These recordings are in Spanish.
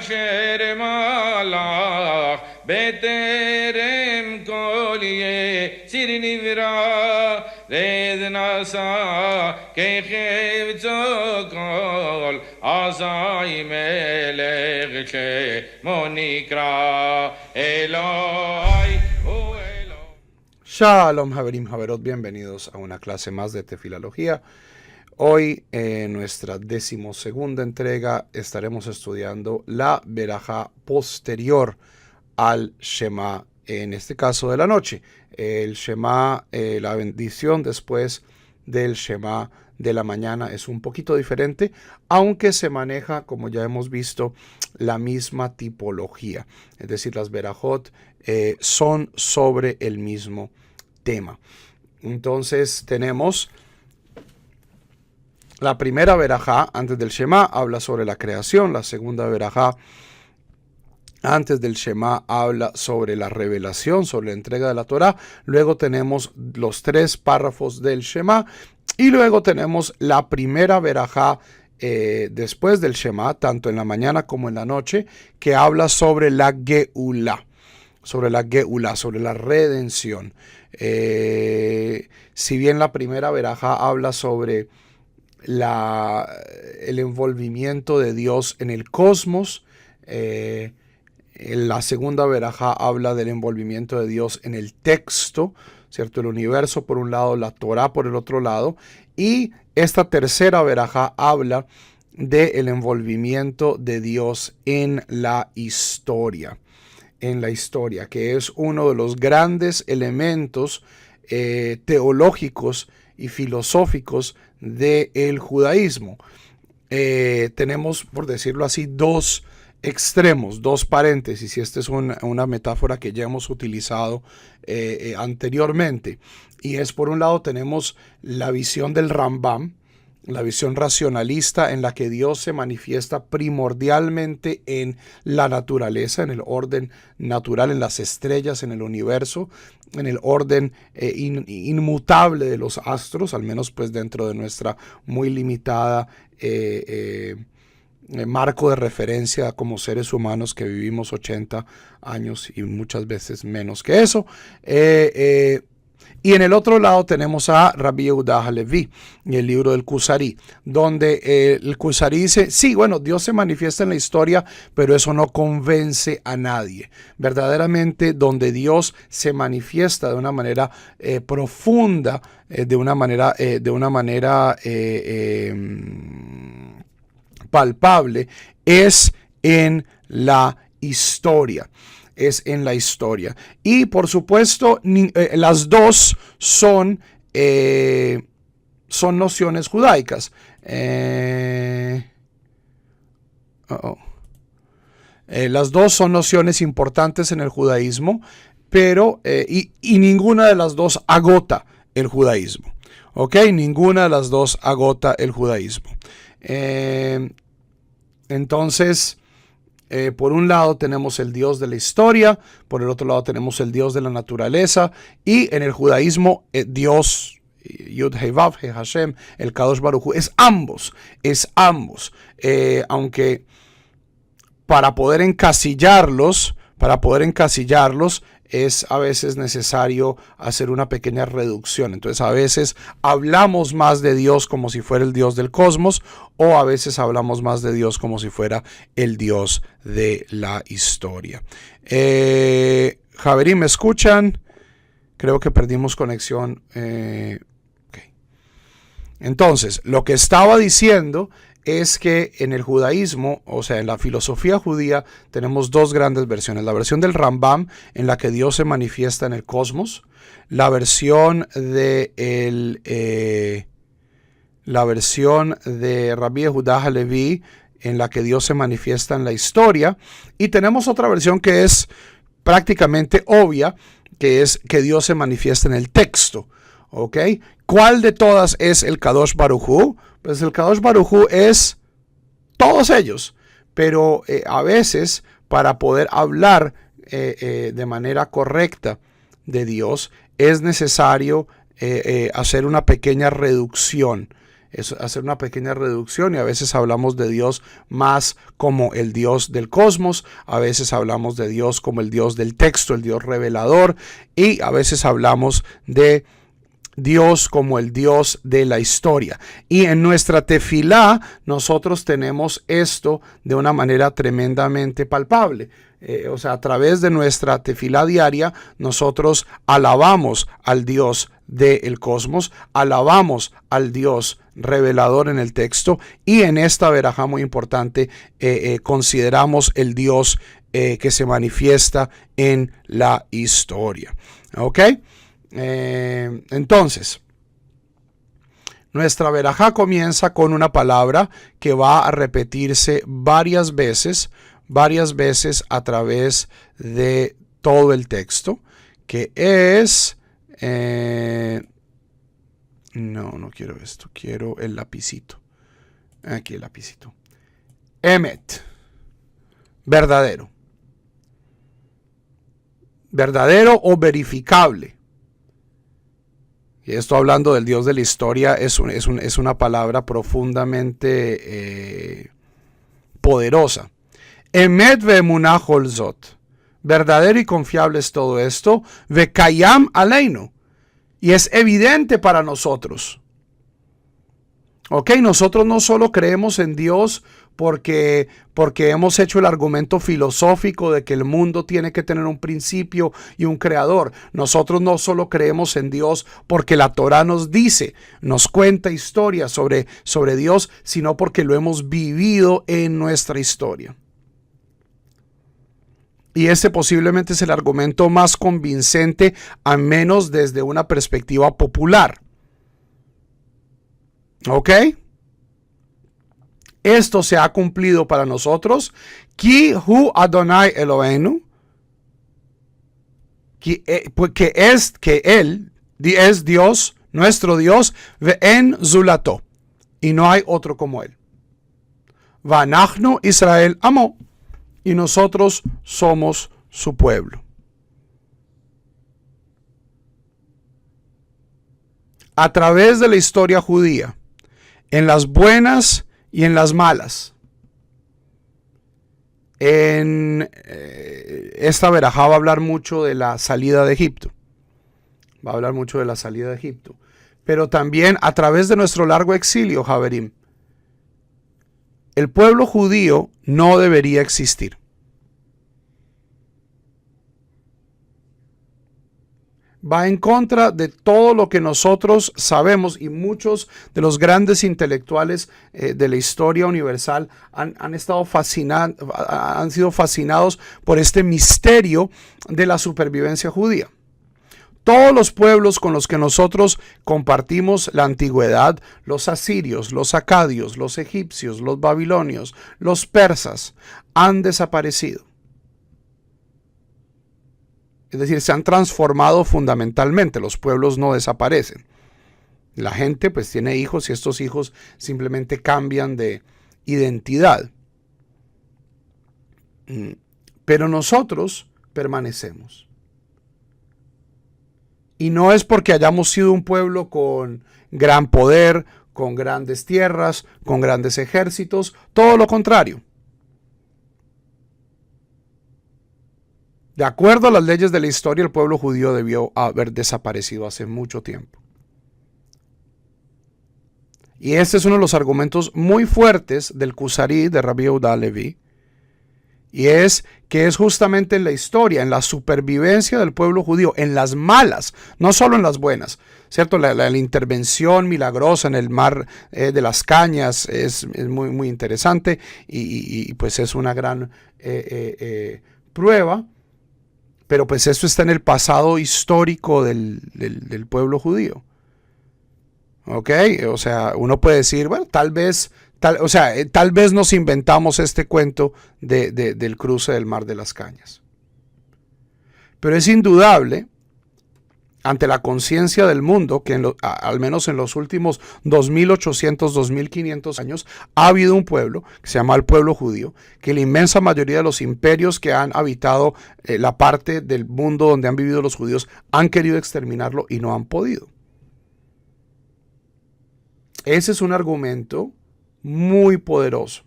כאשר מלך בטרם כל יציר נברא רד נשא כחפצו כל אזי מלך שמו נקרא אלוהי הוא אלוהי. Shalom, Haverim, Haverot, bienvenidos a una clase más de Tefilología. Hoy, en nuestra 12ª entrega, estaremos estudiando la verajá posterior al Shema, en este caso de la noche. El Shema, la bendición después del Shema de la mañana es un poquito diferente, aunque se maneja, como ya hemos visto, la misma tipología. Es decir, las verajot son sobre el mismo tema. Entonces tenemos la primera verajá antes del Shema, habla sobre la creación. La segunda verajá antes del Shema habla sobre la revelación, sobre la entrega de la Torá. Luego tenemos los 3 párrafos del Shema y luego tenemos la primera verajá después del Shema, tanto en la mañana como en la noche, que habla sobre la Geulá, sobre la redención. Si bien la primera verajá habla sobre el envolvimiento de Dios en el cosmos, la segunda verajá habla del envolvimiento de Dios en el texto, ¿cierto? El universo por un lado, la Torá por el otro lado, y esta tercera verajá habla del envolvimiento de Dios en la historia, que es uno de los grandes elementos teológicos y filosóficos del judaísmo. Tenemos, por decirlo así, 2 extremos, 2 paréntesis, y esta es una metáfora que ya hemos utilizado anteriormente, y es, por un lado tenemos la visión del Rambam, la visión racionalista en la que Dios se manifiesta primordialmente en la naturaleza, en el orden natural, en las estrellas, en el universo, en el orden inmutable de los astros, al menos pues dentro de nuestra muy limitada marco de referencia como seres humanos que vivimos 80 años y muchas veces menos que eso. Y en el otro lado tenemos a Rabbi Yehuda Halevi y el libro del Kuzari, donde el Kuzari dice, sí, bueno, Dios se manifiesta en la historia, pero eso no convence a nadie. Verdaderamente, donde Dios se manifiesta de una manera profunda, de una manera palpable, es en la historia. Y por supuesto, las dos son nociones judaicas. Las dos son nociones importantes en el judaísmo, pero y ninguna de las dos agota el judaísmo. ¿Ok? Ninguna de las dos agota el judaísmo. Entonces, por un lado tenemos el Dios de la historia, por el otro lado tenemos el Dios de la naturaleza, y en el judaísmo Dios, Yud Hei Vav Hei Hashem, el Kadosh Baruj Hu, es ambos, aunque para poder encasillarlos, es a veces necesario hacer una pequeña reducción. Entonces a veces hablamos más de Dios como si fuera el Dios del cosmos, o a veces hablamos más de Dios como si fuera el Dios de la historia. Javerín, ¿me escuchan? Creo que perdimos conexión. Okay. Entonces, lo que estaba diciendo es que en el judaísmo, o sea, en la filosofía judía, tenemos 2 grandes versiones. La versión del Rambam, en la que Dios se manifiesta en el cosmos. La versión de Rabbi Yehuda Halevi, en la que Dios se manifiesta en la historia. Y tenemos otra versión que es prácticamente obvia, que es que Dios se manifiesta en el texto. ¿Ok? ¿Cuál de todas es el Kadosh Baruj Hu? Pues el Kadosh Baruj Hu es todos ellos, pero a veces para poder hablar de manera correcta de Dios es necesario hacer una pequeña reducción es hacer una pequeña reducción, y a veces hablamos de Dios más como el Dios del cosmos, a veces hablamos de Dios como el Dios del texto, el Dios revelador, y a veces hablamos de Dios como el Dios de la historia. Y en nuestra tefilá nosotros tenemos esto de una manera tremendamente palpable. O sea, a través de nuestra tefilá diaria nosotros alabamos al Dios del cosmos, alabamos al Dios revelador en el texto, y en esta verajá muy importante consideramos el Dios que se manifiesta en la historia. ¿Ok? Entonces, nuestra verajá comienza con una palabra que va a repetirse varias veces a través de todo el texto, que es... no quiero esto, quiero el lapicito. Aquí el lapicito. Emet, verdadero. Verdadero o verificable. Y esto, hablando del Dios de la historia, es una palabra profundamente poderosa. Emet ve'emunah kol zot. Verdadero y confiable es todo esto. Ve'kayam aleinu. Y es evidente para nosotros. Ok, nosotros no solo creemos en Dios porque hemos hecho el argumento filosófico de que el mundo tiene que tener un principio y un creador. Nosotros no solo creemos en Dios porque la Torá nos dice, nos cuenta historias sobre Dios, sino porque lo hemos vivido en nuestra historia. Y ese posiblemente es el argumento más convincente, al menos desde una perspectiva popular. ¿Ok? Esto se ha cumplido para nosotros. Ki hu Adonai Eloheinu. Que Él es Dios, nuestro Dios. Ve'en zulato. Y no hay otro como Él. Vanachnu Israel amo. Y nosotros somos su pueblo. A través de la historia judía, en las buenas y en las malas, esta verajá va a hablar mucho de la salida de Egipto. Pero también a través de nuestro largo exilio, Javerim, el pueblo judío no debería existir. Va en contra de todo lo que nosotros sabemos, y muchos de los grandes intelectuales de la historia universal han sido fascinados por este misterio de la supervivencia judía. Todos los pueblos con los que nosotros compartimos la antigüedad, los asirios, los acadios, los egipcios, los babilonios, los persas, han desaparecido. Es decir, se han transformado fundamentalmente. Los pueblos no desaparecen. La gente pues tiene hijos, y estos hijos simplemente cambian de identidad. Pero nosotros permanecemos. Y no es porque hayamos sido un pueblo con gran poder, con grandes tierras, con grandes ejércitos. Todo lo contrario. De acuerdo a las leyes de la historia, el pueblo judío debió haber desaparecido hace mucho tiempo. Y este es uno de los argumentos muy fuertes del Kusari de Rabbi Yehuda Halevi. Y es que es justamente en la historia, en la supervivencia del pueblo judío, en las malas, no solo en las buenas, ¿cierto? La intervención milagrosa en el mar de las cañas es muy, muy interesante, y pues es una gran prueba. Pero pues esto está en el pasado histórico del pueblo judío. ¿Ok? O sea, uno puede decir, bueno, tal vez nos inventamos este cuento del cruce del mar de las cañas. Pero es indudable, ante la conciencia del mundo, que al menos en los últimos 2.800, 2.500 años, ha habido un pueblo que se llama el pueblo judío, que la inmensa mayoría de los imperios que han habitado la parte del mundo donde han vivido los judíos han querido exterminarlo y no han podido. Ese es un argumento muy poderoso,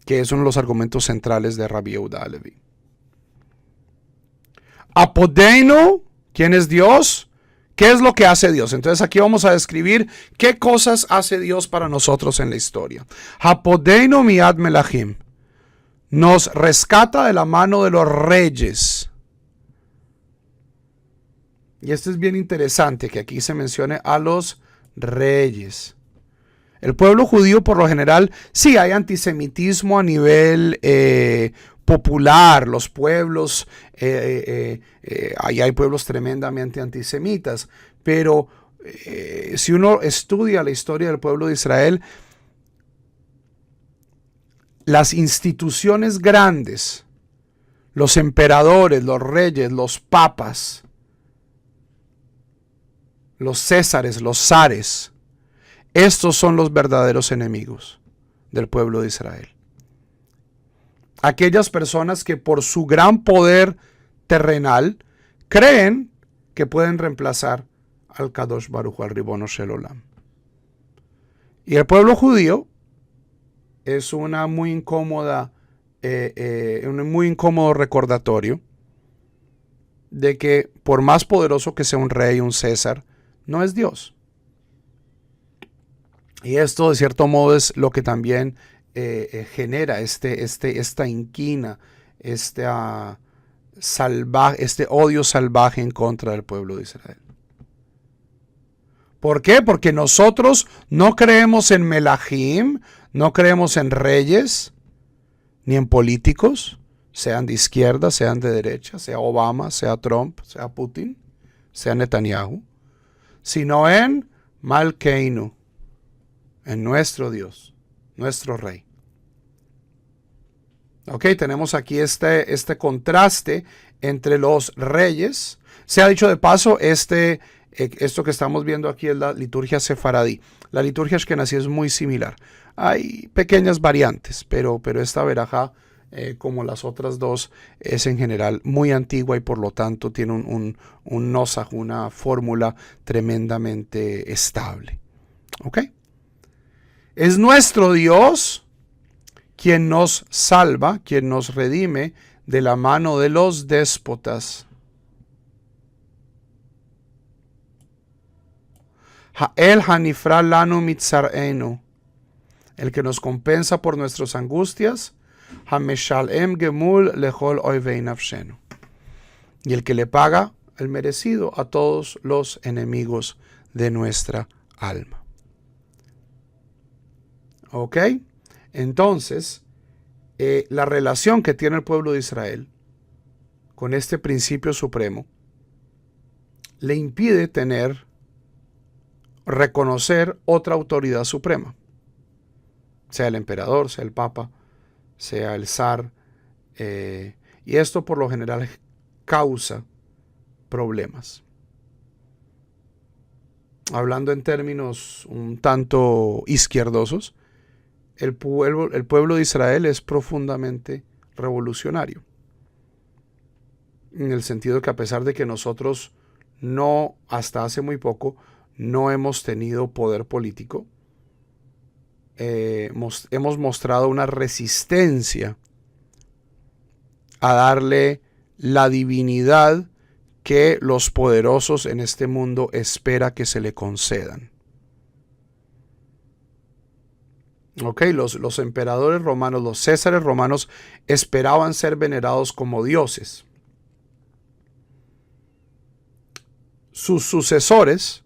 que es uno de los argumentos centrales de Rabbi Yehuda Halevi. Apodeino, ¿quién es Dios? ¿Qué es lo que hace Dios? Entonces aquí vamos a describir qué cosas hace Dios para nosotros en la historia. Apodeino miad melachim, nos rescata de la mano de los reyes. Y esto es bien interesante, que aquí se mencione a los reyes. El pueblo judío, por lo general, sí hay antisemitismo a nivel popular. Los pueblos, ahí hay pueblos tremendamente antisemitas. Pero si uno estudia la historia del pueblo de Israel, las instituciones grandes, los emperadores, los reyes, los papas, los césares, los zares, estos son los verdaderos enemigos del pueblo de Israel. Aquellas personas que por su gran poder terrenal creen que pueden reemplazar al Kadosh Baruj Hu, al Ribono Shel Olam. Y el pueblo judío es una muy incómoda, un muy incómodo recordatorio de que por más poderoso que sea un rey, un César, no es Dios. Y esto de cierto modo es lo que también genera esta inquina, este odio salvaje en contra del pueblo de Israel. ¿Por qué? Porque nosotros no creemos en melajim, no creemos en reyes, ni en políticos, sean de izquierda, sean de derecha, sea Obama, sea Trump, sea Putin, sea Netanyahu, sino en Malkeinu, en nuestro Dios, nuestro Rey. Ok, tenemos aquí este contraste entre los reyes. Se ha dicho de paso, esto que estamos viendo aquí es la liturgia sefaradí. La liturgia ashkenazí es muy similar. Hay pequeñas variantes, pero esta verajá, como las otras dos, es en general muy antigua y por lo tanto tiene un nosaj, una fórmula tremendamente estable. ¿Ok? Es nuestro Dios quien nos salva, quien nos redime de la mano de los déspotas. El hanifra lanu mitzarenu, el que nos compensa por nuestras angustias, hameshalem gemul lechol oivei nafshenu, y el que le paga el merecido a todos los enemigos de nuestra alma. ¿Ok? Entonces, la relación que tiene el pueblo de Israel con este principio supremo le impide reconocer otra autoridad suprema, sea el emperador, sea el papa, sea el zar, y esto por lo general causa problemas. Hablando en términos un tanto izquierdosos, el pueblo de Israel es profundamente revolucionario, en el sentido que a pesar de que nosotros hasta hace muy poco, no hemos tenido poder político, hemos mostrado una resistencia a darle la divinidad que los poderosos en este mundo espera que se le concedan. Ok, los emperadores romanos, los césares romanos esperaban ser venerados como dioses. Sus sucesores,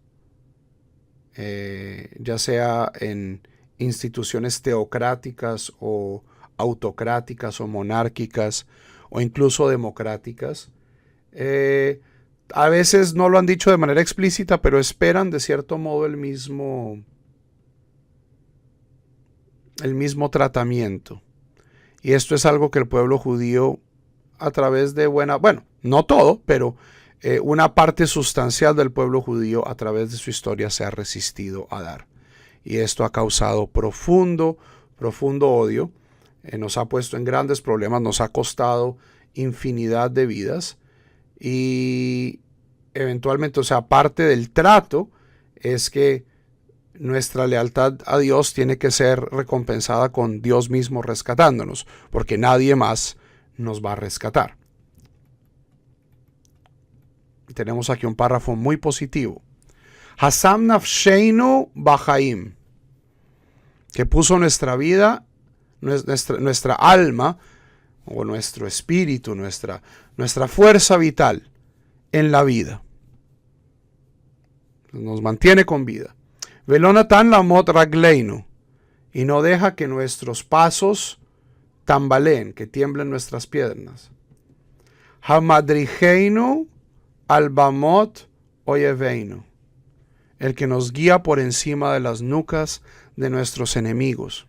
ya sea en instituciones teocráticas o autocráticas o monárquicas o incluso democráticas, a veces no lo han dicho de manera explícita, pero esperan de cierto modo el mismo tratamiento. Y esto es algo que el pueblo judío a través de no todo, pero una parte sustancial del pueblo judío a través de su historia se ha resistido a dar. Y esto ha causado profundo odio, nos ha puesto en grandes problemas, nos ha costado infinidad de vidas y eventualmente, parte del trato es que nuestra lealtad a Dios tiene que ser recompensada con Dios mismo rescatándonos, porque nadie más nos va a rescatar. Tenemos aquí un párrafo muy positivo. Hasam nafsheinu bachaim, que puso nuestra vida, nuestra alma, o nuestro espíritu, nuestra fuerza vital en la vida. Nos mantiene con vida. Velonatan lamot ragleinu, y no deja que nuestros pasos tambaleen, que tiemblen nuestras piernas. Hamadrijeinu albamot oyeveinu, el que nos guía por encima de las nucas de nuestros enemigos.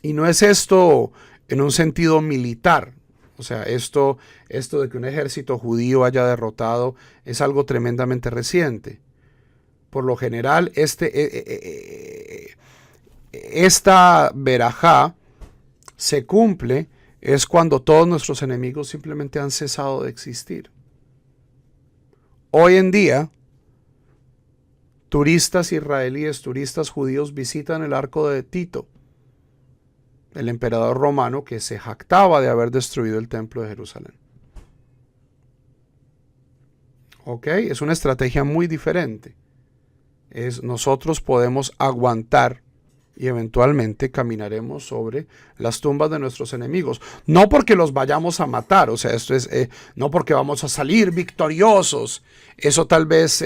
Y no es esto en un sentido militar. O sea, esto de que un ejército judío haya derrotado es algo tremendamente reciente. Por lo general, esta verajá se cumple es cuando todos nuestros enemigos simplemente han cesado de existir. Hoy en día, turistas israelíes, turistas judíos visitan el arco de Tito, el emperador romano que se jactaba de haber destruido el templo de Jerusalén. ¿Ok? Es una estrategia muy diferente. Nosotros podemos aguantar y eventualmente caminaremos sobre las tumbas de nuestros enemigos. No porque los vayamos a matar, o sea, esto es no porque vamos a salir victoriosos. Eso tal vez,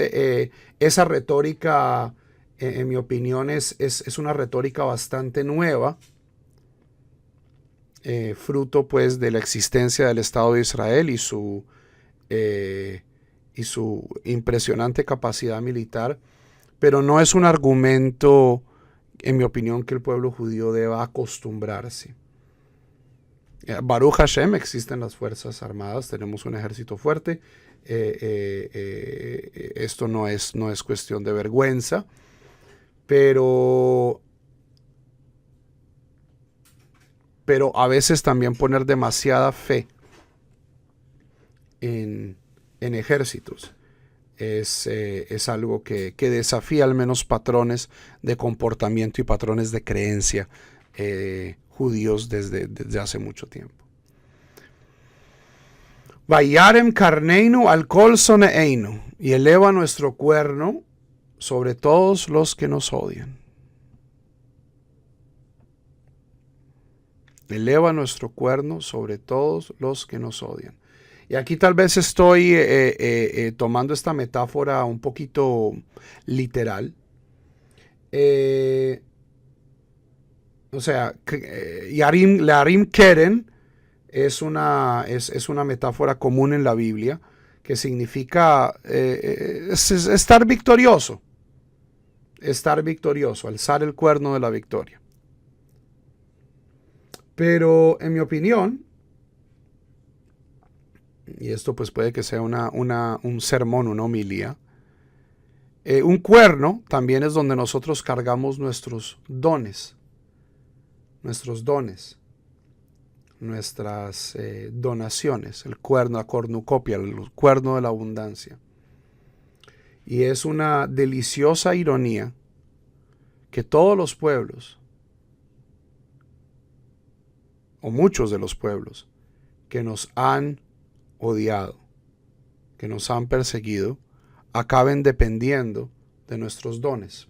esa retórica, en mi opinión, es una retórica bastante nueva. Fruto pues de la existencia del Estado de Israel y su impresionante capacidad militar, pero no es un argumento, en mi opinión, que el pueblo judío deba acostumbrarse. Baruch Hashem, existen las fuerzas armadas, tenemos un ejército fuerte, esto no es cuestión de vergüenza, pero a veces también poner demasiada fe en ejércitos es algo que desafía al menos patrones de comportamiento y patrones de creencia judíos desde hace mucho tiempo. Vayarem karneinu al kol soneinu, y eleva nuestro cuerno sobre todos los que nos odian. Eleva nuestro cuerno sobre todos los que nos odian. Y aquí tal vez estoy tomando esta metáfora un poquito literal. O sea, Yarim Keren es una metáfora común en la Biblia que significa estar victorioso. Estar victorioso, alzar el cuerno de la victoria. Pero en mi opinión, y esto pues puede que sea un sermón, una homilía, un cuerno también es donde nosotros cargamos nuestros dones, nuestras donaciones, el cuerno, la cornucopia, el cuerno de la abundancia. Y es una deliciosa ironía que todos los pueblos, o muchos de los pueblos, que nos han odiado, que nos han perseguido, acaben dependiendo de nuestros dones.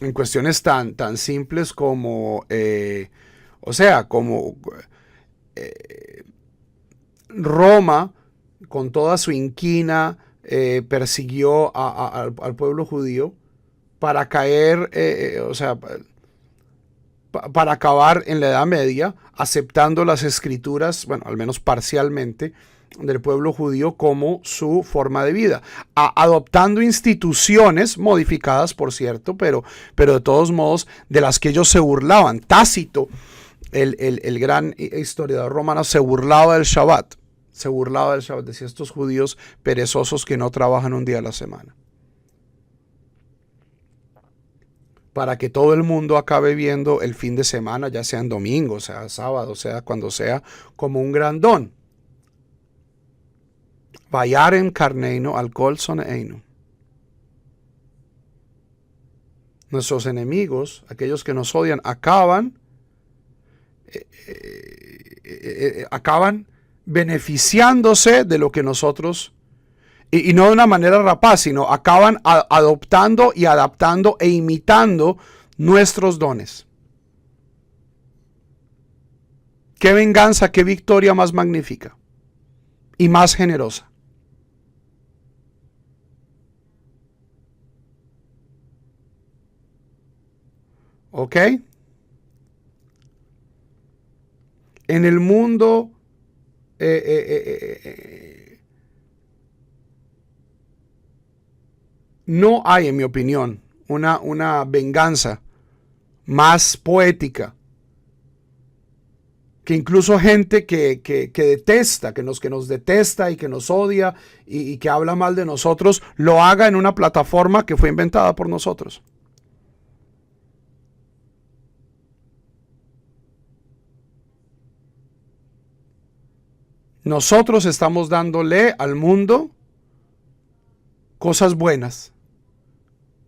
En cuestiones tan simples como, Roma, con toda su inquina, persiguió al pueblo judío para caer, para acabar en la Edad Media, aceptando las escrituras, bueno, al menos parcialmente, del pueblo judío como su forma de vida, adoptando instituciones modificadas, por cierto, pero de todos modos de las que ellos se burlaban. Tácito, el gran historiador romano, se burlaba del Shabbat, decía, estos judíos perezosos que no trabajan un día a la semana. Para que todo el mundo acabe viendo el fin de semana, ya sea en domingo, sea sábado, sea cuando sea, como un gran don. Vayaren carneino al kol soneinu. Nuestros enemigos, aquellos que nos odian, acaban beneficiándose de lo que nosotros, y no de una manera rapaz, sino acaban adoptando y adaptando e imitando nuestros dones. Qué venganza, qué victoria más magnífica y más generosa. ¿Ok? En el mundo no hay, en mi opinión, una venganza más poética que incluso gente que detesta, que nos detesta y que nos odia y que habla mal de nosotros, lo haga en una plataforma que fue inventada por nosotros. Nosotros estamos dándole al mundo cosas buenas,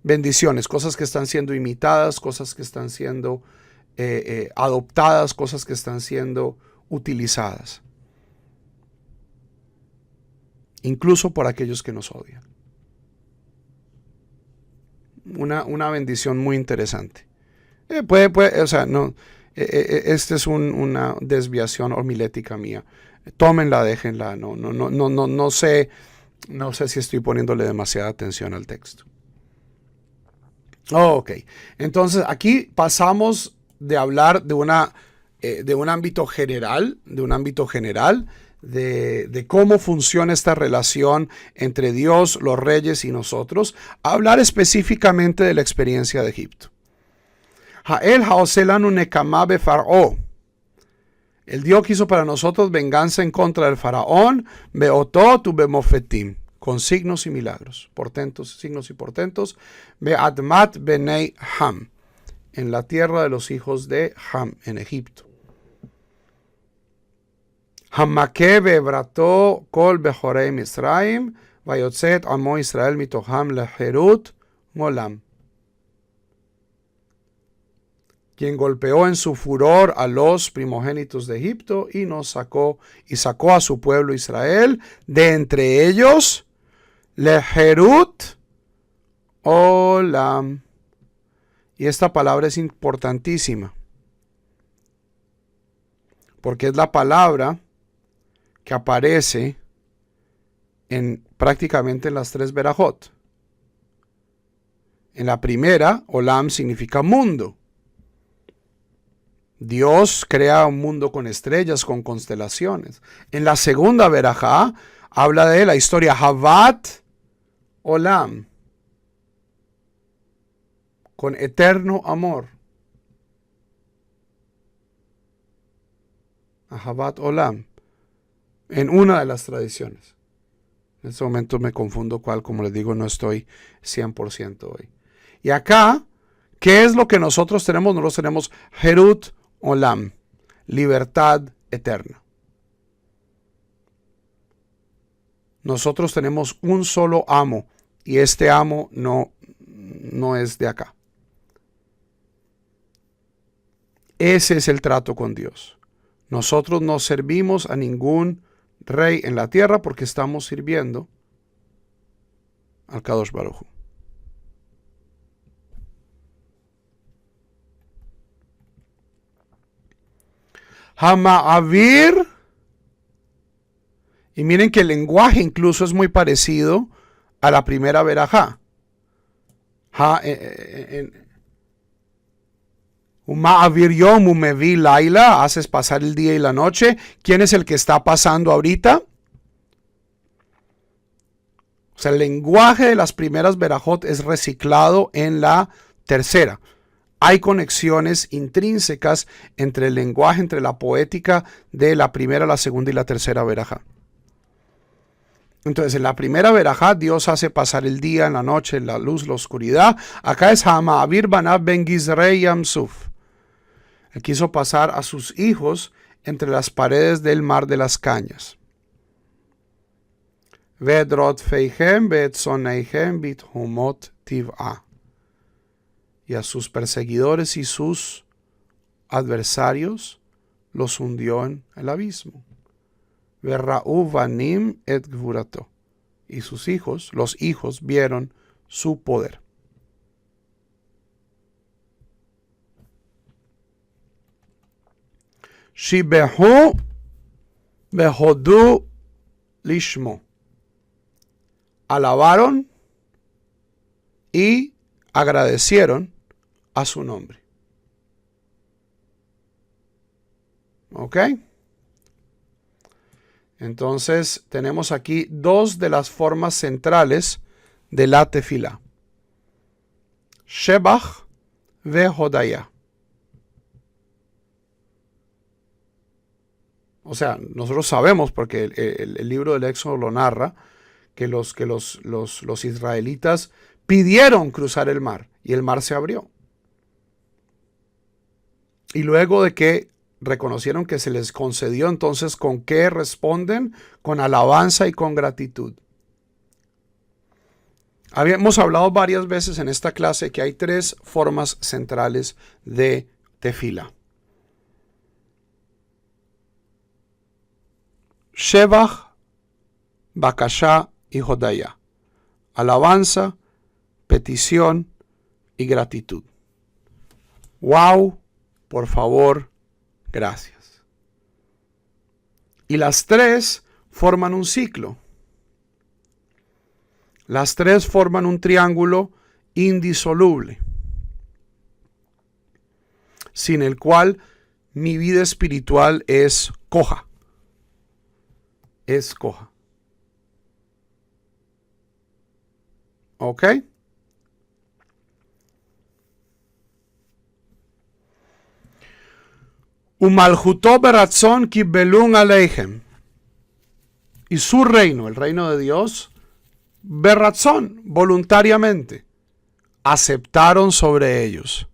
bendiciones, cosas que están siendo imitadas, cosas que están siendo adoptadas, cosas que están siendo utilizadas, incluso por aquellos que nos odian. Una bendición muy interesante. O sea, no, esta es una desviación homilética mía. Tómenla, déjenla. No sé si estoy poniéndole demasiada atención al texto. Ok, entonces aquí pasamos de hablar de un ámbito general, de cómo funciona esta relación entre Dios, los reyes y nosotros, a hablar específicamente de la experiencia de Egipto. Ha'el ha'oselanu nekama befar'ó. El Dios quiso para nosotros venganza en contra del faraón, beotot u bemofetim, con signos y milagros, portentos, signos y portentos, be'admat benei Ham, en la tierra de los hijos de Ham, en Egipto. Hamakeh be'ebrató kol bechorei Misraim, vayotzet amo Israel mitoham leherut molam. Quien golpeó en su furor a los primogénitos de Egipto y sacó a su pueblo Israel de entre ellos, leherut olam. Y esta palabra es importantísima, porque es la palabra que aparece prácticamente en las 3 verajot. En la primera, olam significa mundo. Dios crea un mundo con estrellas, con constelaciones. En la segunda verajá habla de la historia Havat Olam, con eterno amor. Havat Olam, en una de las tradiciones. En este momento me confundo cuál, como les digo, no estoy 100% hoy. Y acá, ¿qué es lo que nosotros tenemos? Nosotros tenemos Herut Olam, libertad eterna. Nosotros tenemos un solo amo y este amo no es de acá. Ese es el trato con Dios. Nosotros no servimos a ningún rey en la tierra porque estamos sirviendo al Kadosh Baruj Hu. Hama'avir. Y miren que el lenguaje incluso es muy parecido a la primera verajá. Ma'avir yom umevi laila, haces pasar el día y la noche. ¿Quién es el que está pasando ahorita? O sea, el lenguaje de las primeras verajot es reciclado en la tercera. Hay conexiones intrínsecas entre el lenguaje, entre la poética de la primera, la segunda y la tercera verajá. Entonces, en la primera verajá, Dios hace pasar el día, en la noche, la luz, la oscuridad. Acá es Hama'avir banab ben Gizrei Yamsuf. Él quiso pasar a sus hijos entre las paredes del mar de las cañas. ואת רודפיהם ואת שונאיהם בתהומות טבעה. Y a sus perseguidores y sus adversarios los hundió en el abismo. Verra'u banim et gvurato. Y sus hijos, los hijos, vieron su poder. Shibehu behodu lishmo. Alabaron y agradecieron a su nombre. ¿Ok? Entonces tenemos aquí dos de las formas centrales de la tefilá. Shebach ve Hodaya. O sea, nosotros sabemos, porque el libro del Éxodo lo narra, que los israelitas pidieron cruzar el mar y el mar se abrió. Y luego de que reconocieron que se les concedió, entonces, ¿con qué responden? Con alabanza y con gratitud. Habíamos hablado varias veces en esta clase que hay tres formas centrales de tefila. Shebach, Bakashá y Hodaya. Alabanza, petición y gratitud. Wow, por favor, gracias. Y las tres forman un ciclo. Las tres forman un triángulo indisoluble, sin el cual mi vida espiritual es coja. Es coja. ¿Ok? Umalchutó beratzón kibelun aleichem. Y su reino, el reino de Dios, beratzón, voluntariamente, aceptaron sobre ellos.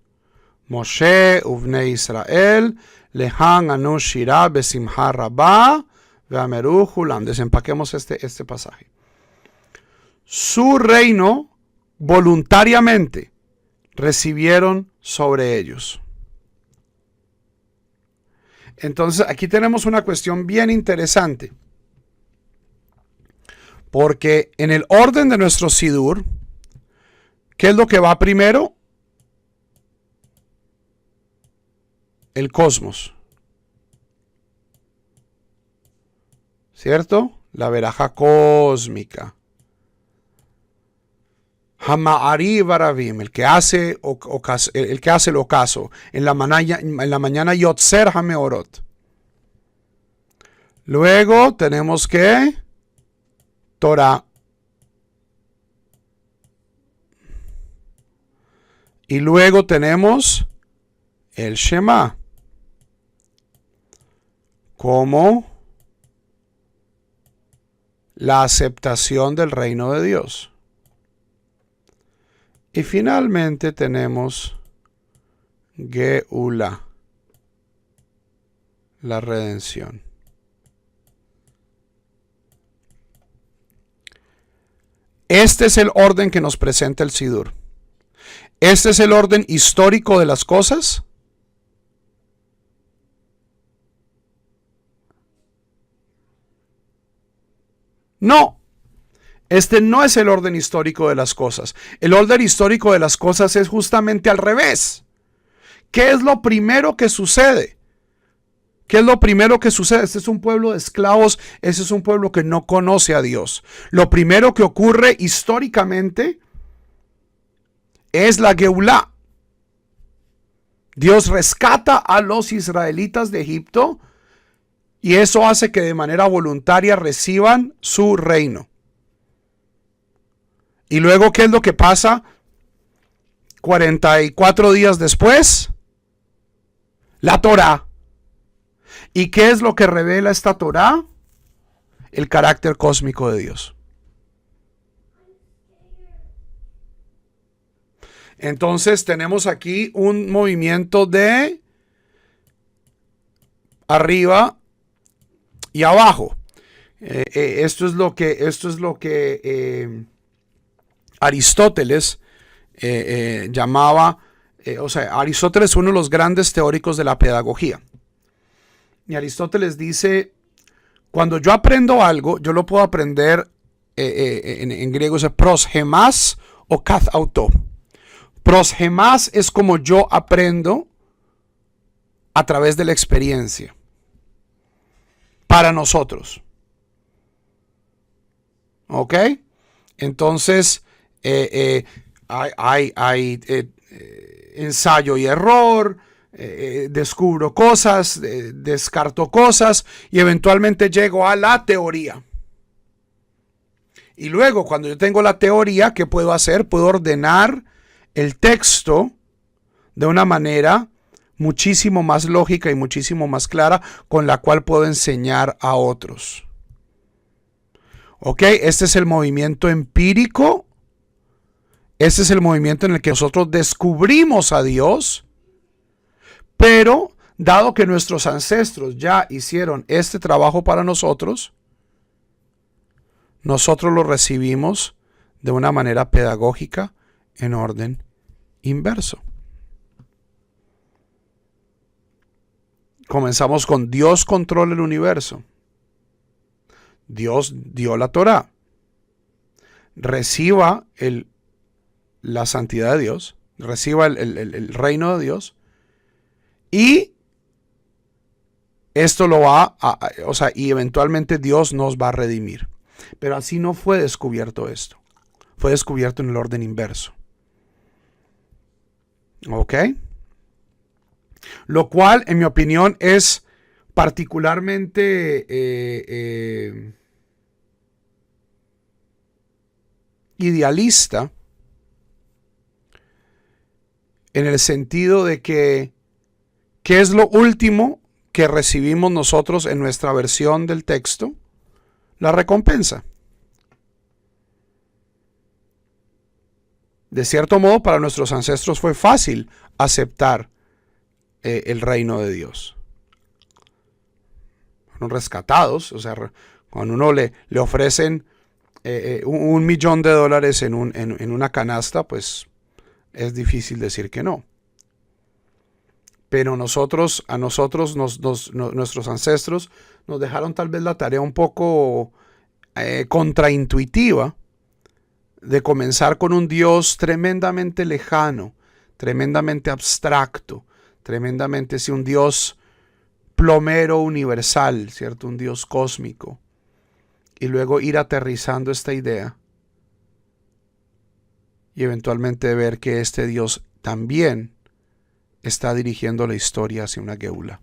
Moshe uvnei Israel lehan anu shirah besimha rabá ve'ameru hulam. Desempaquemos este pasaje. Su reino voluntariamente recibieron sobre ellos. Entonces aquí tenemos una cuestión bien interesante, porque en el orden de nuestro Sidur, ¿qué es lo que va primero? El cosmos, ¿cierto? La veraja cósmica. Hama'ari Baravim, el que hace el ocaso. En la mañana Yotzer Hameorot. Luego tenemos que Torah. Y luego tenemos el Shema. Como la aceptación del reino de Dios. Y finalmente tenemos Geula, la redención. Este es el orden que nos presenta el Sidur. ¿Este es el orden histórico de las cosas? No. Este no es el orden histórico de las cosas. El orden histórico de las cosas es justamente al revés. ¿Qué es lo primero que sucede? ¿Qué es lo primero que sucede? Este es un pueblo de esclavos. Este es un pueblo que no conoce a Dios. Lo primero que ocurre históricamente es la Geulá. Dios rescata a los israelitas de Egipto y eso hace que de manera voluntaria reciban su reino. Y luego, ¿qué es lo que pasa? 44 días después, la Torá. ¿Y qué es lo que revela esta Torá? El carácter cósmico de Dios. Entonces tenemos aquí un movimiento de arriba y abajo. Esto es lo que Aristóteles llamaba, Aristóteles es uno de los grandes teóricos de la pedagogía. Y Aristóteles dice, cuando yo aprendo algo, yo lo puedo aprender, en griego es prosgemas o kathauto. Prosgemas es como yo aprendo a través de la experiencia. Para nosotros. ¿Ok? Entonces, hay ensayo y error, descubro cosas, descarto cosas y eventualmente llego a la teoría. Y luego, cuando yo tengo la teoría, ¿qué puedo hacer? Puedo ordenar el texto de una manera muchísimo más lógica y muchísimo más clara, con la cual puedo enseñar a otros. ¿Ok? Este es el movimiento empírico. Este es el movimiento en el que nosotros descubrimos a Dios. Pero, dado que nuestros ancestros ya hicieron este trabajo para nosotros, nosotros lo recibimos de una manera pedagógica en orden inverso. Comenzamos con Dios controla el universo. Dios dio la Torá. Reciba la santidad de Dios. Reciba el reino de Dios. Y esto lo va y eventualmente Dios nos va a redimir. Pero así no fue descubierto esto. Fue descubierto en el orden inverso. ¿Ok? Lo cual, en mi opinión, es particularmente idealista, en el sentido de que, ¿qué es lo último que recibimos nosotros en nuestra versión del texto? La recompensa. De cierto modo, para nuestros ancestros fue fácil aceptar el reino de Dios. Fueron rescatados, cuando uno le ofrecen $1.000.000 en una canasta, pues es difícil decir que no. Pero nuestros ancestros nos dejaron tal vez la tarea un poco contraintuitiva de comenzar con un Dios tremendamente lejano, tremendamente abstracto, tremendamente, sí, un Dios plomero universal, ¿cierto? Un Dios cósmico. Y luego ir aterrizando esta idea y eventualmente ver que este Dios también está dirigiendo la historia hacia una geula.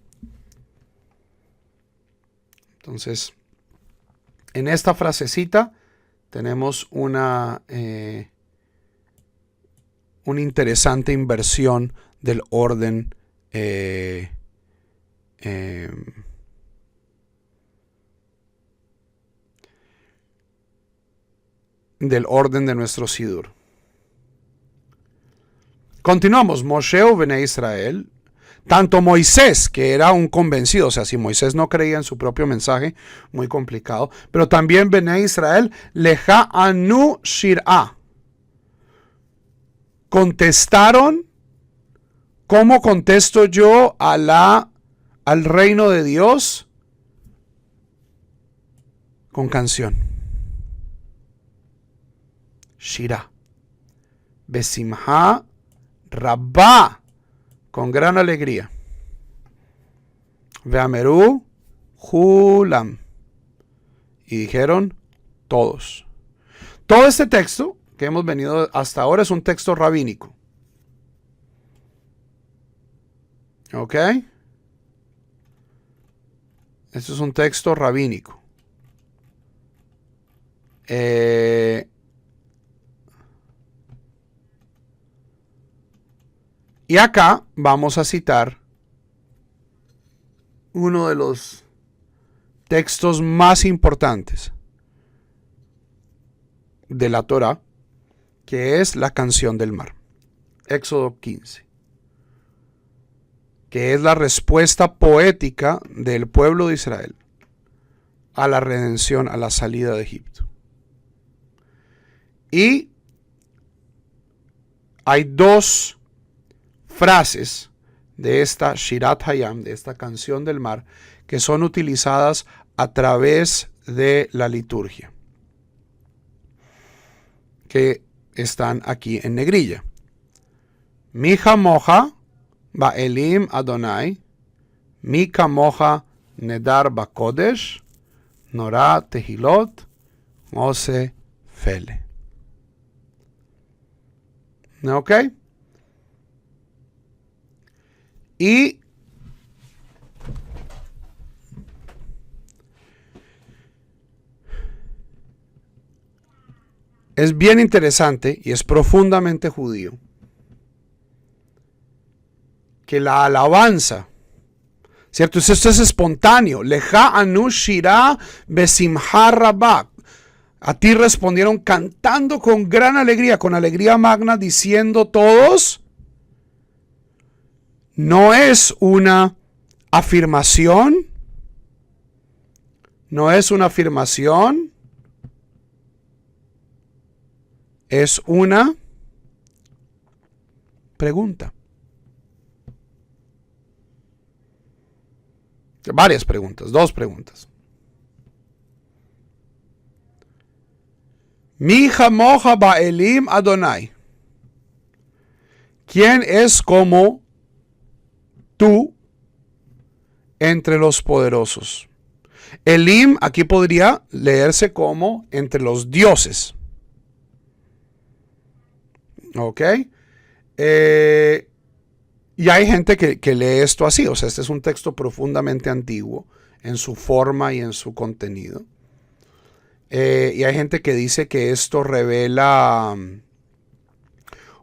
Entonces, en esta frasecita tenemos una interesante inversión del orden de nuestro Sidur. Continuamos. Moshe o Bnei Israel, tanto Moisés, que era un convencido, si Moisés no creía en su propio mensaje, muy complicado, pero también Bnei Israel, leja anu shir'a, contestaron. ¿Cómo contesto yo al reino de Dios? Con canción. Shira. Besimha Rabba. Con gran alegría. Veameru Hulam. Y dijeron todos. Todo este texto que hemos venido hasta ahora es un texto rabínico. ¿Ok? Esto es un texto rabínico. Y acá vamos a citar uno de los textos más importantes de la Torá, que es la canción del mar. Éxodo 15. Que es la respuesta poética del pueblo de Israel a la redención, a la salida de Egipto. Y hay dos frases de esta Shirat Hayam, de esta canción del mar, que son utilizadas a través de la liturgia, que están aquí en negrilla. Mi Hamoja Ba'elim Adonai, Mi Kamoja Nedar Bakodesh, Norá Tehilot, Mose Fele. ¿Ok? Y es bien interesante y es profundamente judío que la alabanza, ¿cierto? Esto es espontáneo. Leja anu shira besimha rabá. A ti respondieron cantando con gran alegría, con alegría magna, diciendo todos. No es una afirmación. No es una afirmación. Es una pregunta. Varias preguntas, dos preguntas. Mi Hamoja Ba'elim Adonai. ¿Quién es como tú entre los poderosos? Elim aquí podría leerse como entre los dioses. ¿Ok? Y hay gente que lee esto así. O sea, este es un texto profundamente antiguo en su forma y en su contenido. Y hay gente que dice que esto revela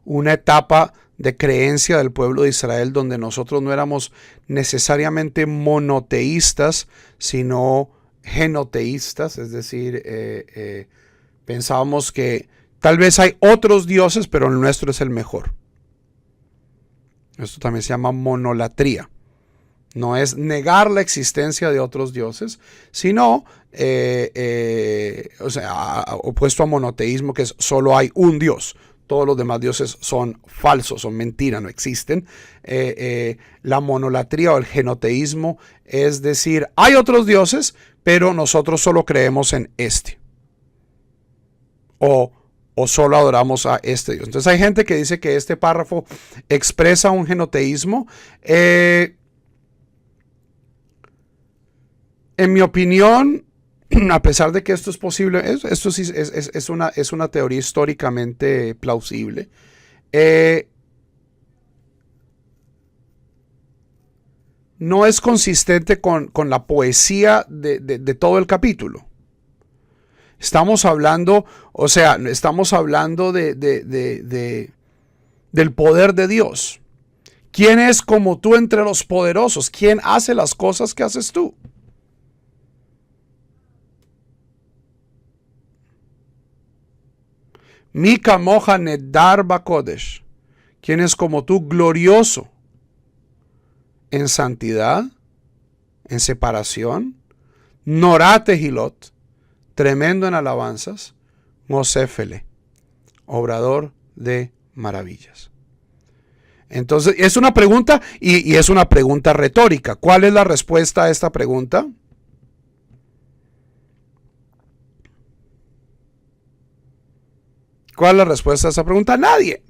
una etapa de creencia del pueblo de Israel donde nosotros no éramos necesariamente monoteístas, sino genoteístas, es decir, pensábamos que tal vez hay otros dioses, pero el nuestro es el mejor. Esto también se llama monolatría. No es negar la existencia de otros dioses, sino opuesto a monoteísmo, que es solo hay un Dios. Todos los demás dioses son falsos, son mentiras, no existen. La monolatría o el genoteísmo es decir, hay otros dioses, pero nosotros solo creemos en este. O solo adoramos a este Dios. Entonces hay gente que dice que este párrafo expresa un genoteísmo. En mi opinión, a pesar de que esto es posible, esto sí es una teoría históricamente plausible. No es consistente con la poesía de todo el capítulo. Estamos hablando, del poder de Dios. ¿Quién es como tú entre los poderosos? ¿Quién hace las cosas que haces tú? Mi Kamoja Nedar Bakodesh. ¿Quién es como tú, glorioso en santidad, en separación? Norá Tehilot, tremendo en alabanzas. Mose Fele, obrador de maravillas. Entonces, es una pregunta y es una pregunta retórica. ¿Cuál es la respuesta a esta pregunta? ¿Cuál es la respuesta a esa pregunta? Nadie.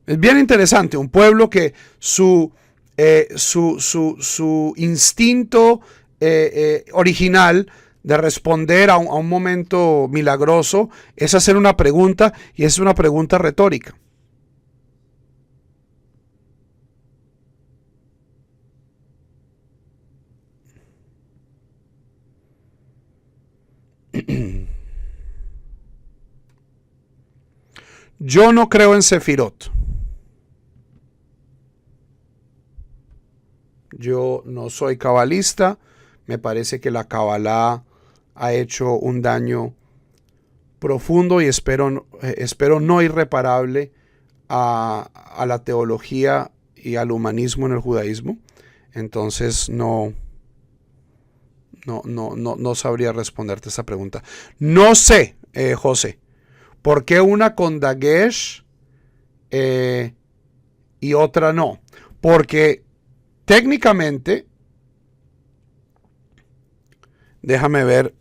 Es bien interesante, un pueblo que su instinto original de responder a un momento milagroso es hacer una pregunta, y es una pregunta retórica. Yo no creo en Sefirot. Yo no soy cabalista. Me parece que la Kabbalah ha hecho un daño profundo y espero no irreparable a la teología y al humanismo en el judaísmo. Entonces no No sabría responderte esa pregunta. No sé, José, ¿por qué una con dagesh y otra no? Porque técnicamente, déjame ver,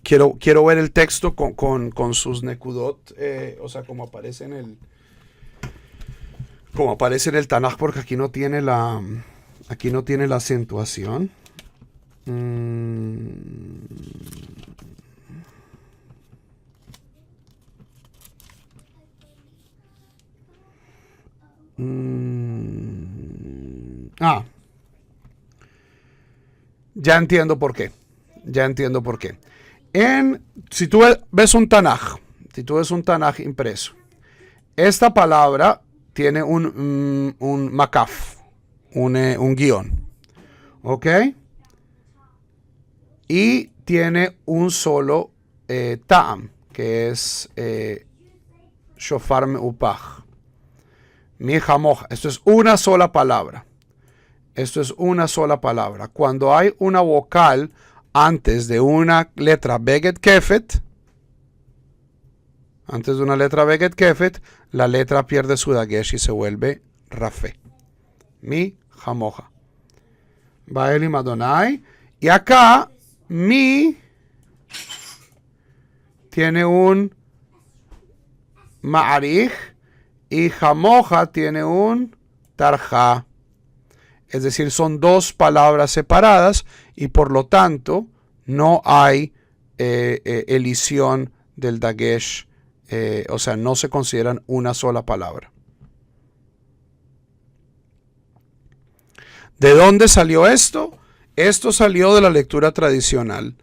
quiero ver el texto con sus nekudot, o sea, como aparece en el Tanaj, porque aquí no tiene la acentuación. Ya entiendo por qué. Si tú ves un Tanaj, impreso, esta palabra tiene un makaf, un guión, ¿ok? Y tiene un solo ta'am, que es shofar meupaj. Mi jamoja. Esto es una sola palabra. Cuando hay una vocal antes de una letra beget kefet, la letra pierde su dagesh y se vuelve rafé. Mi jamoja. Baelim Adonai. Y acá, mi tiene un ma'arij y jamoja tiene un tarja. Es decir, son dos palabras separadas y por lo tanto no hay elisión del dagesh, o sea, no se consideran una sola palabra. ¿De dónde salió esto? Esto salió de la lectura tradicional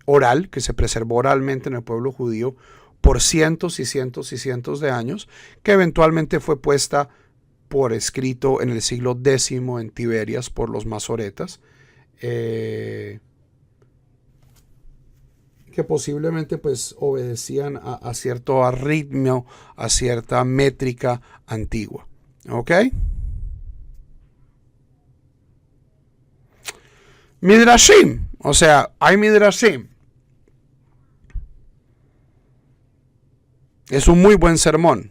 oral, que se preservó oralmente en el pueblo judío por cientos y cientos y cientos de años, que eventualmente fue puesta por escrito en el siglo X en Tiberias por los masoretas, que posiblemente pues obedecían a cierto ritmo, a cierta métrica antigua. ¿Ok? Midrashim, o sea, hay Midrashim. Es un muy buen sermón.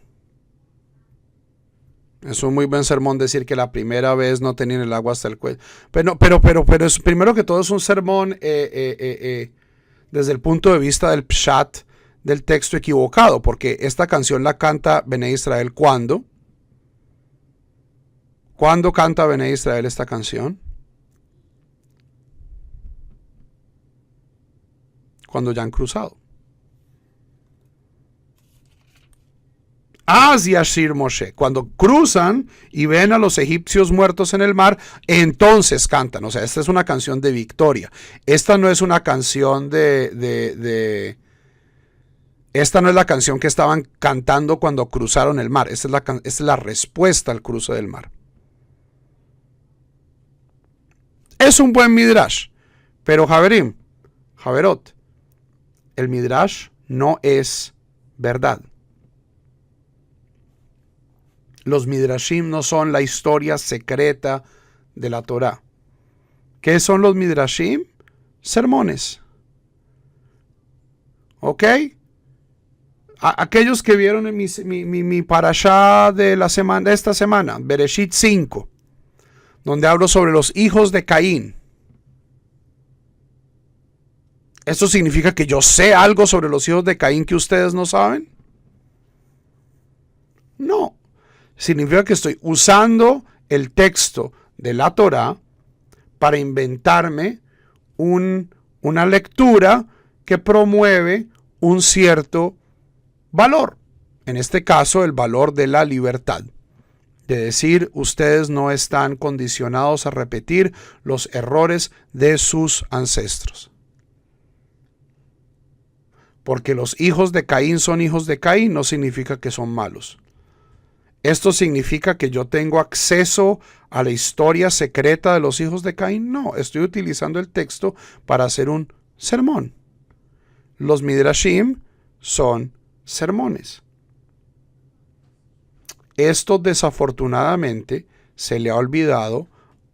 Decir que la primera vez no tenían el agua hasta el cuello. Pero primero que todo es un sermón desde el punto de vista del pshat, del texto equivocado, porque esta canción la canta Bnei Israel ¿cuándo? ¿Cuándo canta Bnei Israel esta canción? Cuando ya han cruzado. Yashir Moshe. Cuando cruzan y ven a los egipcios muertos en el mar, entonces cantan. O sea, esta es una canción de victoria. Esta no es una canción esta no es la canción que estaban cantando cuando cruzaron el mar. Esta es la respuesta al cruce del mar. Es un buen midrash. Pero Javerot, el midrash no es verdad. Los midrashim no son la historia secreta de la Torah. ¿Qué son los midrashim? Sermones. ¿Ok? Aquellos que vieron en mi parashá de esta semana, Bereshit 5, donde hablo sobre los hijos de Caín. ¿Esto significa que yo sé algo sobre los hijos de Caín que ustedes no saben? No. Significa que estoy usando el texto de la Torah para inventarme una lectura que promueve un cierto valor. En este caso, el valor de la libertad. De decir, ustedes no están condicionados a repetir los errores de sus ancestros. Porque los hijos de Caín son hijos de Caín no significa que son malos. ¿Esto significa que yo tengo acceso a la historia secreta de los hijos de Caín? No, estoy utilizando el texto para hacer un sermón. Los midrashim son sermones. Esto desafortunadamente se le ha olvidado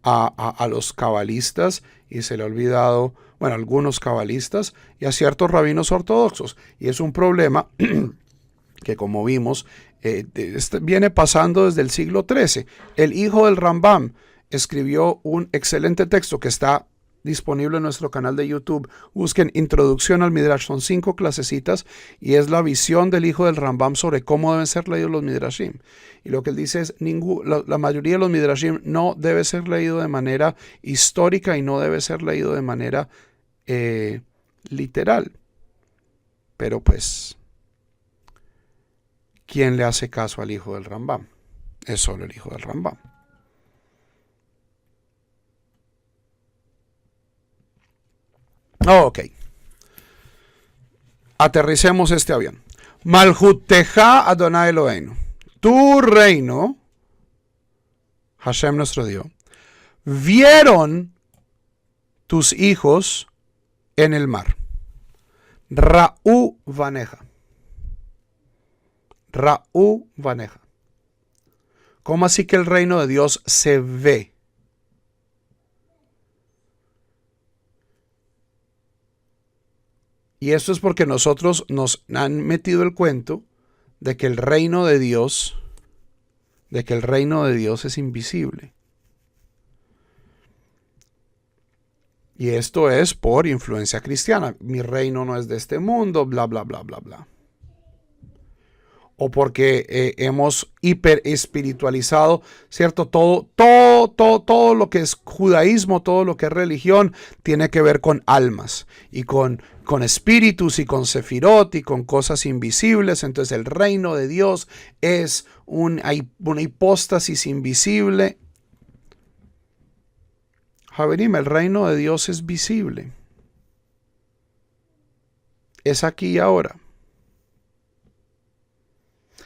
a los cabalistas y se le ha olvidado, bueno, a algunos cabalistas y a ciertos rabinos ortodoxos. Y es un problema que, como vimos, viene pasando desde el siglo XIII. El hijo del Rambam escribió un excelente texto que está disponible en nuestro canal de YouTube. Busquen Introducción al Midrash, son 5 clasecitas y es la visión del hijo del Rambam sobre cómo deben ser leídos los Midrashim. Y lo que él dice es, la mayoría de los Midrashim no debe ser leído de manera histórica y no debe ser leído de manera literal. Pero pues, ¿quién le hace caso al hijo del Rambam? Es solo el hijo del Rambam. Ok. Aterricemos este avión. Malhuteja Adonai Eloheinu. Tu reino, Hashem nuestro Dios, vieron tus hijos en el mar. Ra'u vaneja. Ra'u vaneja. ¿Cómo así que el reino de Dios se ve? Y esto es porque nosotros nos han metido el cuento de que el reino de Dios es invisible. Y esto es por influencia cristiana. Mi reino no es de este mundo, bla, bla, bla, bla, bla. O porque hemos hiper espiritualizado, ¿cierto? Todo lo que es judaísmo, todo lo que es religión, tiene que ver con almas y con espíritus y con sefirot y con cosas invisibles. Entonces el reino de Dios es una hipóstasis invisible. Javerim, el reino de Dios es visible. Es aquí y ahora.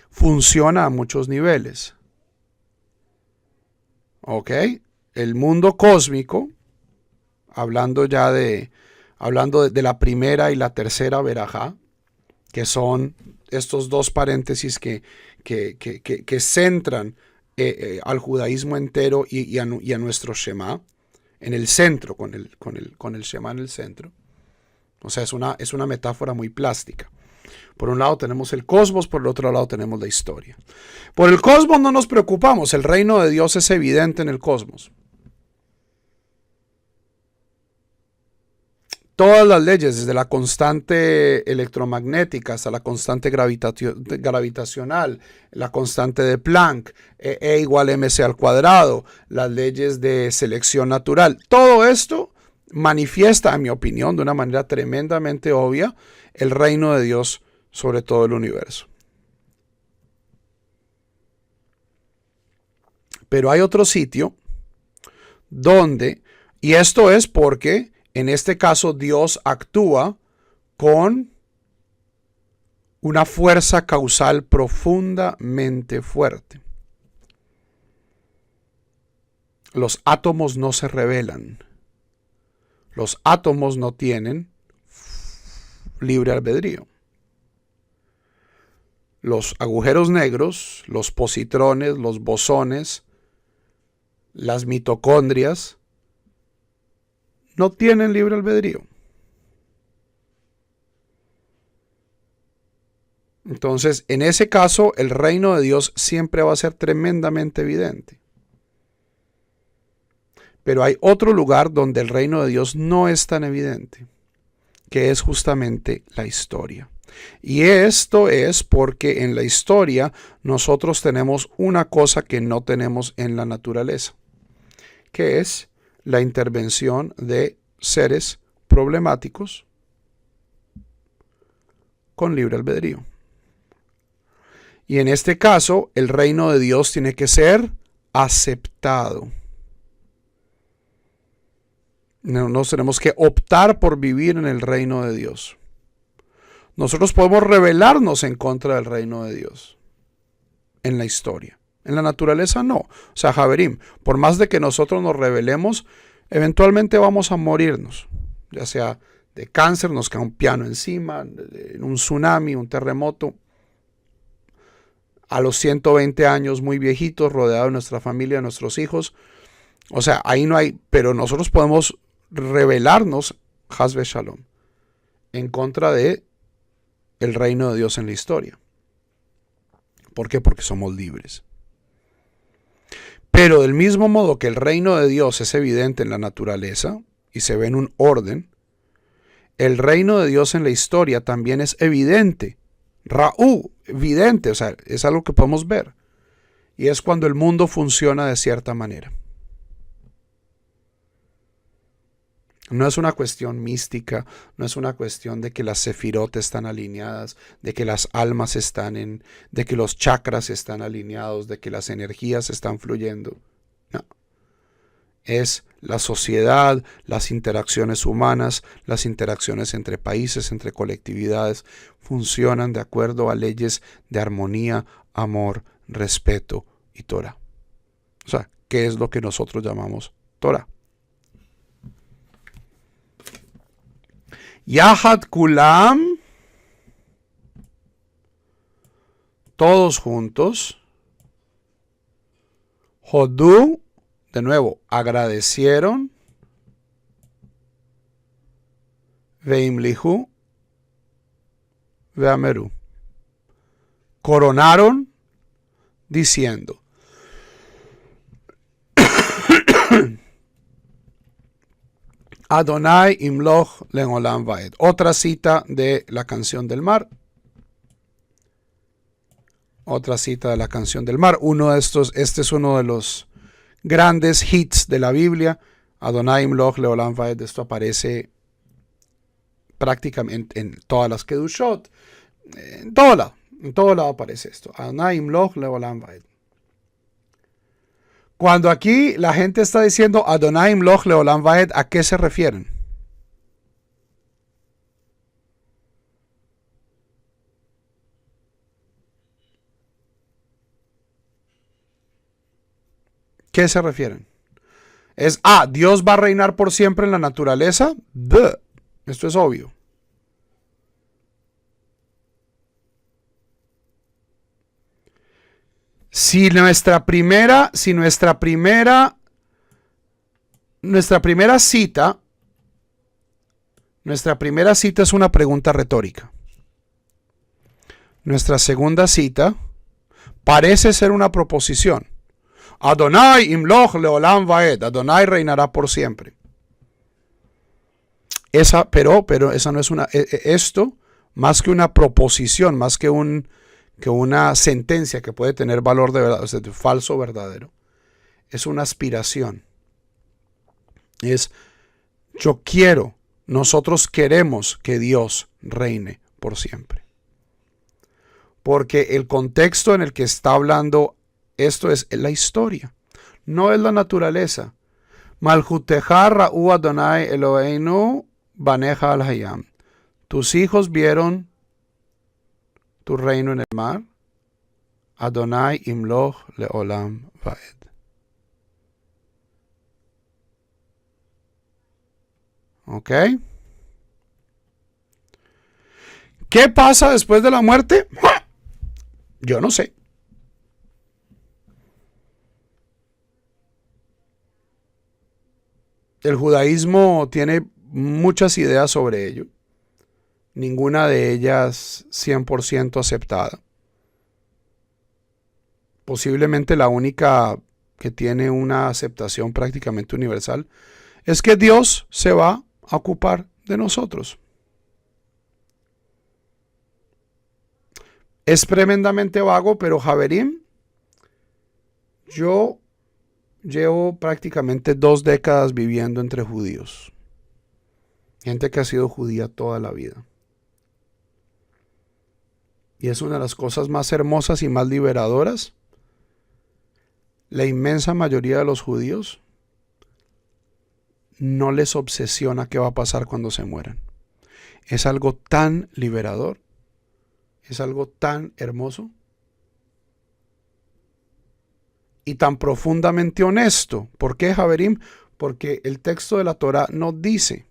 Funciona a muchos niveles. ¿Ok? El mundo cósmico, hablando de la primera y la tercera verajá, que son estos dos paréntesis que centran al judaísmo entero y a nuestro Shema, en el centro, con el Shema en el centro. O sea, es una metáfora muy plástica. Por un lado tenemos el cosmos, por el otro lado tenemos la historia. Por el cosmos no nos preocupamos, el reino de Dios es evidente en el cosmos. Todas las leyes, desde la constante electromagnética hasta la constante gravitacional, la constante de Planck, E igual mc al cuadrado, las leyes de selección natural, todo esto manifiesta, en mi opinión, de una manera tremendamente obvia, el reino de Dios sobre todo el universo. Pero hay otro sitio donde, y esto es porque en este caso Dios actúa con una fuerza causal profundamente fuerte. Los átomos no se revelan. Los átomos no tienen libre albedrío. Los agujeros negros, los positrones, los bosones, las mitocondrias, no tienen libre albedrío. Entonces, en ese caso, el reino de Dios siempre va a ser tremendamente evidente. Pero hay otro lugar donde el reino de Dios no es tan evidente, que es justamente la historia. Y esto es porque en la historia nosotros tenemos una cosa que no tenemos en la naturaleza, que es la intervención de seres problemáticos con libre albedrío. Y en este caso, el reino de Dios tiene que ser aceptado. Nos tenemos que optar por vivir en el reino de Dios. Nosotros podemos rebelarnos en contra del reino de Dios en la historia. En la naturaleza no. O sea, Javerim, por más de que nosotros nos rebelemos, eventualmente vamos a morirnos. Ya sea de cáncer, nos cae un piano encima, en un tsunami, un terremoto. A los 120 años, muy viejitos, rodeados de nuestra familia, de nuestros hijos. O sea, ahí no hay, pero nosotros podemos rebelarnos, Hasbe Shalom, en contra de el reino de Dios en la historia. ¿Por qué? Porque somos libres. Pero del mismo modo que el reino de Dios es evidente en la naturaleza y se ve en un orden, el reino de Dios en la historia también es evidente. Evidente, o sea, es algo que podemos ver. Y es cuando el mundo funciona de cierta manera. No es una cuestión mística, no es una cuestión de que las sefirot están alineadas, de que las almas de que los chakras están alineados, de que las energías están fluyendo. No. Es la sociedad, las interacciones humanas, las interacciones entre países, entre colectividades, funcionan de acuerdo a leyes de armonía, amor, respeto y Torah. O sea, ¿qué es lo que nosotros llamamos Torah? Yahad Kulam, todos juntos. Hodú, de nuevo, agradecieron. Veimlihu, Veameru, coronaron diciendo. Adonai Imloch Leolam Vaed. Otra cita de la canción del mar. Otra cita de la canción del mar. Este es uno de los grandes hits de la Biblia. Adonai Imloch Leolam Vaed. Esto aparece prácticamente en todas las Kedushot. En todo lado aparece esto. Adonai Imloch Leolam Vaed. Cuando aquí la gente está diciendo Adonai Imloch Leolam Vaed, ¿a qué se refieren? ¿Qué se refieren? ¿Es, Dios va a reinar por siempre en la naturaleza? Duh. Esto es obvio. Si nuestra primera cita es una pregunta retórica. Nuestra segunda cita parece ser una proposición. Adonai Imloch Leolam Vaed. Adonai reinará por siempre. Pero esa no es esto, más que una proposición, más que una sentencia que puede tener valor de verdad, o sea, de falso o verdadero, es una aspiración. Nosotros queremos que Dios reine por siempre. Porque el contexto en el que está hablando esto es la historia, no es la naturaleza. Malhuteja ra'u Adonai Eloheinu baneja al hayam. Tus hijos vieron tu reino en el mar. Adonai Imloch Leolam Vaed. ¿Ok? ¿Qué pasa después de la muerte? Yo no sé. El judaísmo tiene muchas ideas sobre ello. Ninguna de ellas 100% aceptada. Posiblemente la única que tiene una aceptación prácticamente universal es que Dios se va a ocupar de nosotros. Es tremendamente vago, pero Javerim, yo llevo prácticamente 2 décadas viviendo entre judíos. Gente que ha sido judía toda la vida. Y es una de las cosas más hermosas y más liberadoras. La inmensa mayoría de los judíos no les obsesiona qué va a pasar cuando se mueran. Es algo tan liberador. Es algo tan hermoso. Y tan profundamente honesto. ¿Por qué, Javerim? Porque el texto de la Torah nos dice.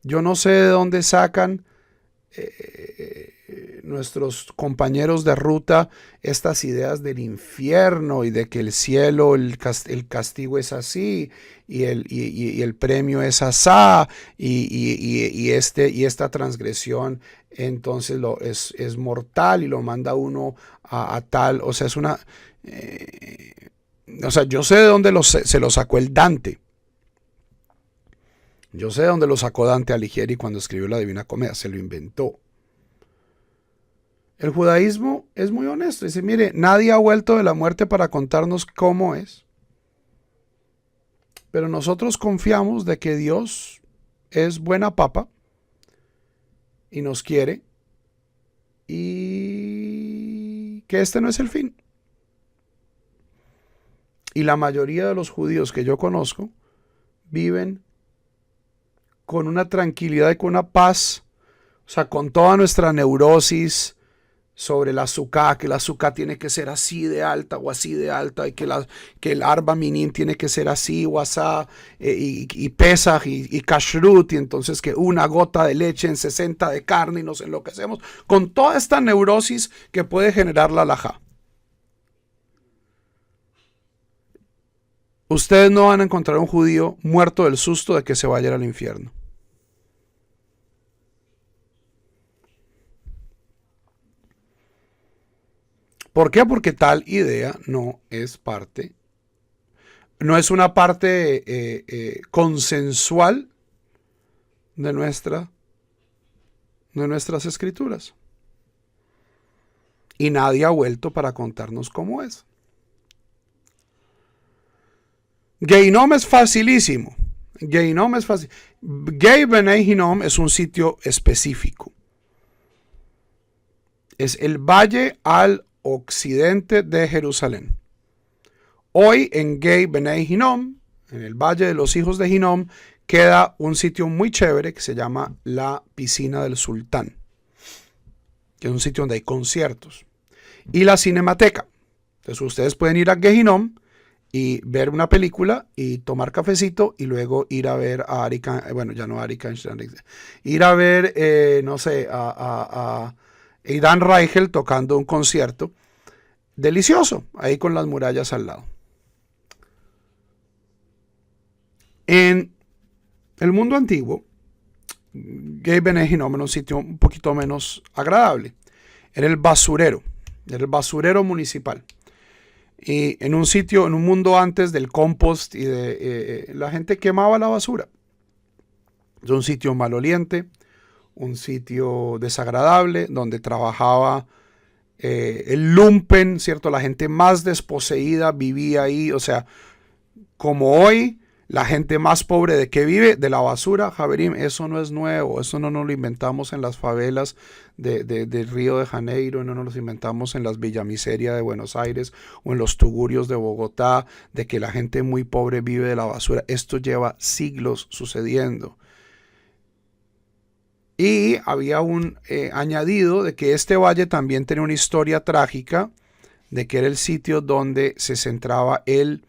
Yo no sé de dónde sacan nuestros compañeros de ruta estas ideas del infierno y de que el cielo, el castigo es así y el premio es asá y esta transgresión entonces es mortal y lo manda uno a tal, o sea, es una... o sea, yo sé de dónde se lo sacó el Dante. Yo sé de dónde lo sacó Dante Alighieri cuando escribió la Divina Comedia, se lo inventó. El judaísmo es muy honesto, dice, mire, nadie ha vuelto de la muerte para contarnos cómo es. Pero nosotros confiamos de que Dios es buena papa y nos quiere y que este no es el fin. Y la mayoría de los judíos que yo conozco viven con una tranquilidad y con una paz, o sea, con toda nuestra neurosis sobre la azúcar, que la azúcar tiene que ser así de alta o así de alta, y que el arba minin tiene que ser así o asá, y pesaj y kashrut, y entonces que una gota de leche en 60 de carne y nos enloquecemos, con toda esta neurosis que puede generar la halajá. Ustedes no van a encontrar un judío muerto del susto de que se vaya al infierno. ¿Por qué? Porque tal idea no es una parte consensual de nuestras escrituras. Y nadie ha vuelto para contarnos cómo es. Geinom es facilísimo. Geinom es fácil. Gei Benei Hinnom es un sitio específico. Es el valle al occidente de Jerusalén. Hoy en Gei Benei Hinnom, en el Valle de los Hijos de Hinnom, queda un sitio muy chévere que se llama la Piscina del Sultán, que es un sitio donde hay conciertos. Y la Cinemateca. Entonces ustedes pueden ir a Gei Hinnom y ver una película y tomar cafecito y luego ir a ver a bueno, ya no a Arik Einstein, ir a ver, no sé, a Aidan Reichel tocando un concierto delicioso, ahí con las murallas al lado. En el mundo antiguo, Gei Benei Hinnom era un sitio un poquito menos agradable. Era el basurero municipal. Y en un sitio, en un mundo antes del compost y de la gente quemaba la basura. Es un sitio maloliente, un sitio desagradable, donde trabajaba el lumpen, ¿cierto? La gente más desposeída vivía ahí, o sea, como hoy, la gente más pobre de qué vive, de la basura, Javerim, eso no es nuevo, eso no nos lo inventamos en las favelas de Río de Janeiro, no nos lo inventamos en las villamiseria de Buenos Aires o en los tugurios de Bogotá, de que la gente muy pobre vive de la basura. Esto lleva siglos sucediendo. Y había un añadido de que este valle también tenía una historia trágica, de que era el sitio donde se centraba el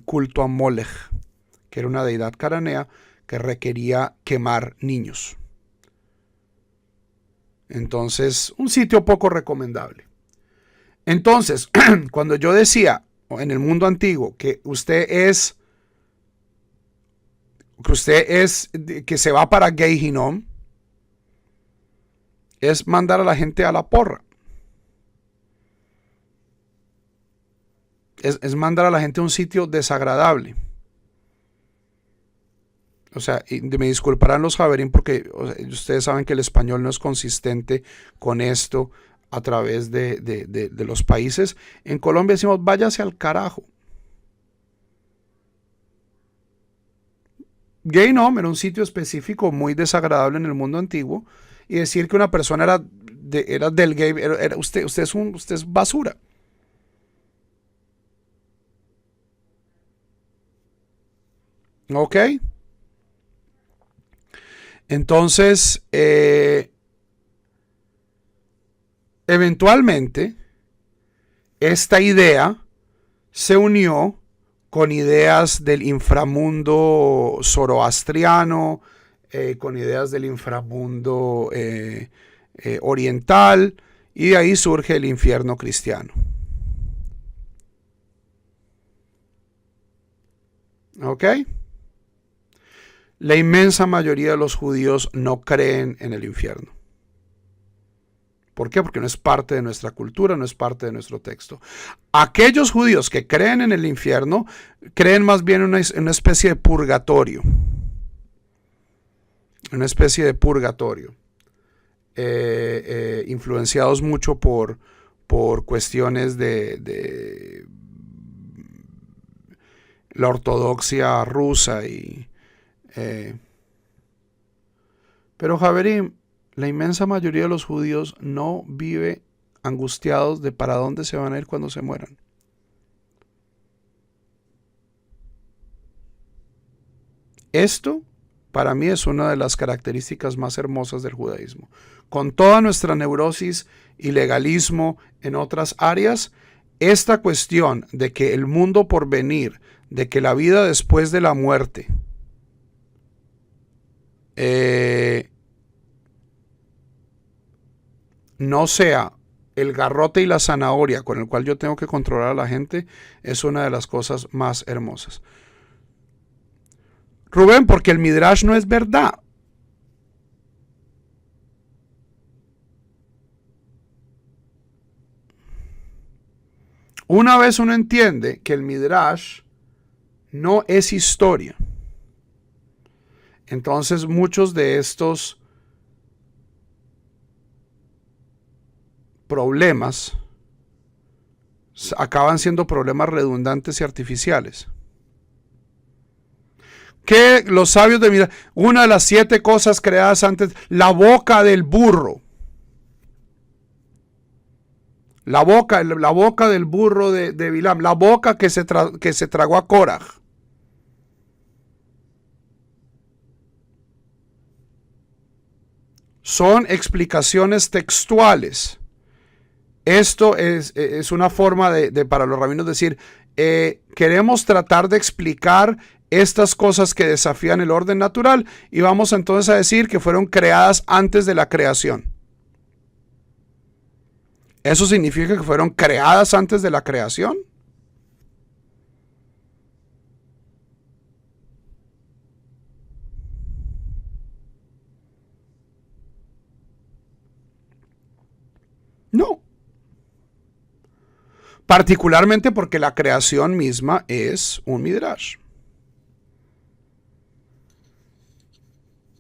culto a Molech, que era una deidad cananea que requería quemar niños. Entonces, un sitio poco recomendable. Entonces, cuando yo decía en el mundo antiguo que que se va para Gei Hinnom, es mandar a la gente a la porra. Es mandar a la gente a un sitio desagradable. O sea, y me disculparán los Javerín porque ustedes saben que el español no es consistente con esto a través de los países. En Colombia decimos, váyase al carajo. Gei Hinnom era un sitio específico muy desagradable en el mundo antiguo, y decir que una persona era del gay, usted es basura. ¿Ok? Entonces, eventualmente, esta idea se unió con ideas del inframundo zoroastriano, con ideas del inframundo oriental, y de ahí surge el infierno cristiano. ¿Ok? La inmensa mayoría de los judíos no creen en el infierno. ¿Por qué? Porque no es parte de nuestra cultura, no es parte de nuestro texto. Aquellos judíos que creen en el infierno, creen más bien en una especie de purgatorio. Una especie de purgatorio. Influenciados mucho por cuestiones de la ortodoxia rusa. Pero Javerim, la inmensa mayoría de los judíos no vive angustiados de para dónde se van a ir cuando se mueran. Esto, para mí, es una de las características más hermosas del judaísmo. Con toda nuestra neurosis y legalismo en otras áreas, esta cuestión de que el mundo por venir, de que la vida después de la muerte, no sea el garrote y la zanahoria con el cual yo tengo que controlar a la gente, es una de las cosas más hermosas. Rubén, porque el Midrash no es verdad. Una vez uno entiende que el Midrash no es historia, entonces muchos de estos problemas acaban siendo problemas redundantes y artificiales. Que los sabios de Midrash, una de las 7 cosas creadas antes, la boca del burro. La boca del burro de Bilam, la boca que se tragó a Korah. Son explicaciones textuales. Esto es una forma para los rabinos decir, queremos tratar de explicar estas cosas que desafían el orden natural y vamos entonces a decir que fueron creadas antes de la creación. ¿Eso significa que fueron creadas antes de la creación? No. Particularmente porque la creación misma es un midrash.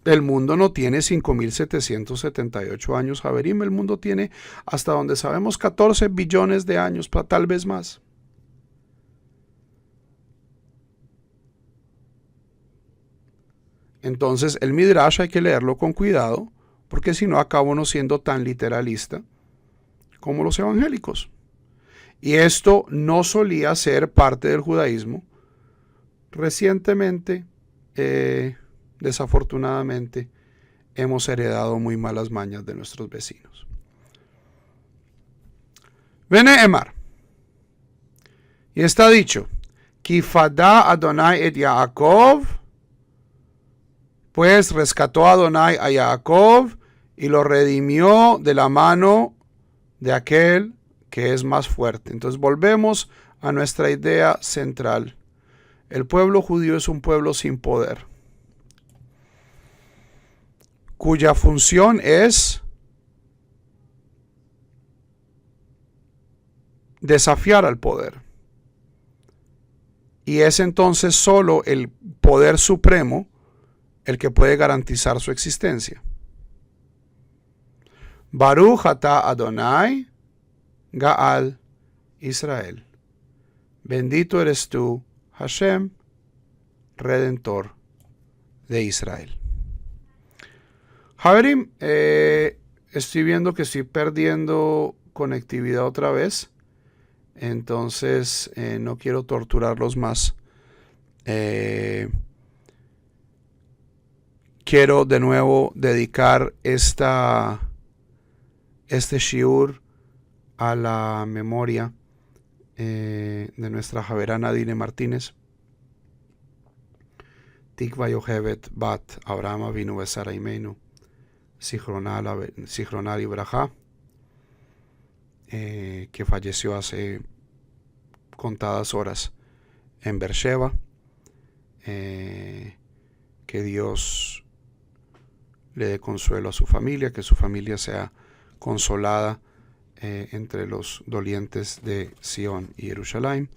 El mundo no tiene 5.778 años, Javerim. El mundo tiene, hasta donde sabemos, 14 billones de años, tal vez más. Entonces, el Midrash hay que leerlo con cuidado, porque si no, acaba uno siendo tan literalista como los evangélicos. Y esto no solía ser parte del judaísmo. Recientemente, desafortunadamente, hemos heredado muy malas mañas de nuestros vecinos. Vene Emar. Y está dicho, Kifada Adonai et Yaakov, pues rescató a Adonai a Jacob y lo redimió de la mano de aquel que es más fuerte. Entonces volvemos a nuestra idea central. El pueblo judío es un pueblo sin poder, cuya función es desafiar al poder. Y es entonces solo el poder supremo el que puede garantizar su existencia. Baruch ata Adonai Gaal Israel. Bendito eres tú, Hashem, Redentor de Israel. Javerim, estoy viendo que estoy perdiendo conectividad otra vez. Entonces no quiero torturarlos más. Quiero de nuevo dedicar este shiur a la memoria de nuestra Javerana Dine Martínez. Tikva Yohevet Bat Abraham Avinu Besara Imenu Zichronal Ibrahá, que falleció hace contadas horas en Beersheba. Que Dios le dé consuelo a su familia, que su familia sea consolada entre los dolientes de Sion y Jerusalén.